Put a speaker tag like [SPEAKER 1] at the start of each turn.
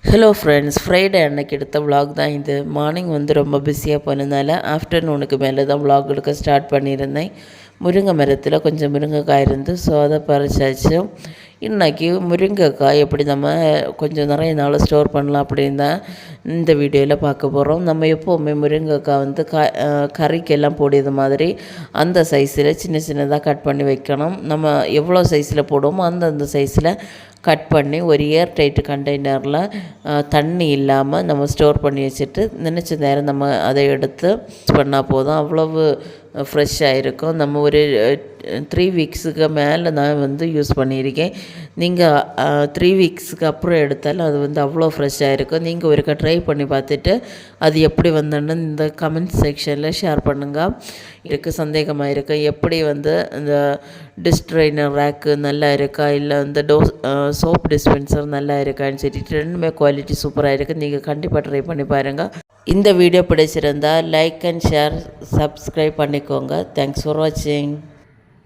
[SPEAKER 1] Hello friends, Friday அன்னைக்கு எடுத்த vlog தான் இது. மார்னிங் ரொம்ப பிஸியாக போனதுனால ஆஃப்டர்நூனுக்கு மேலே தான் விலாக் எடுக்க ஸ்டார்ட் பண்ணியிருந்தேன். முருங்கை மரத்தில் கொஞ்சம் முருங்கைக்காய் இருந்து ஸோ அதை பறிச்சாச்சு. இன்றைக்கி முருங்கைக்காய் எப்படி நம்ம கொஞ்சம் நிறைய நாள் ஸ்டோர் பண்ணலாம் அப்படின்னு தான் இந்த வீடியோவில் பார்க்க போகிறோம். நம்ம எப்போவுமே முருங்கைக்காய் கறிக்கெல்லாம் போடியது மாதிரி அந்த சைஸில் சின்ன சின்னதாக கட் பண்ணி வைக்கணும். நம்ம எவ்வளோ சைஸில் போடுவோமோ அந்தந்த சைஸில் கட் பண்ணி ஒரு ஏர் டைட்டு கண்டெய்னரில் தண்ணி இல்லாமல் நம்ம ஸ்டோர் பண்ணி வச்சுட்டு நினச்ச நேரம் நம்ம அதை எடுத்து பண்ணால் போதும். அவ்வளவு ஃப்ரெஷ்ஷாக இருக்கும். நம்ம ஒரு 3 வீக்ஸுக்கு மேலே நான் யூஸ் பண்ணியிருக்கேன். நீங்கள் 3 வீக்ஸுக்கு அப்புறம் எடுத்தாலும் அது அவ்வளோ ஃப்ரெஷ்ஷாக இருக்கும். நீங்கள் ஒருக்கா ட்ரை பண்ணி பார்த்துட்டு அது எப்படி வந்தோன்னு இந்த கமெண்ட் செக்ஷனில் ஷேர் பண்ணுங்கள். எனக்கு சந்தேகமாக இருக்கும் எப்படி இந்த டிஸ்ட்ரைனர் ரேக்கு நல்லா இருக்கா, இல்லை சோப் டிஸ்பென்சர் நல்லா இருக்கான்னு சொல்லிட்டு ரெண்டுமே குவாலிட்டி சூப்பராக இருக்குது. நீங்கள் கண்டிப்பாக ட்ரை பண்ணி பாருங்கள். இந்த வீடியோ பிடிச்சிருந்தால் லைக் அண்ட் ஷேர் சப்ஸ்கிரைப் பண்ணிக்கோங்க. தேங்க்ஸ் ஃபார் வாட்சிங்.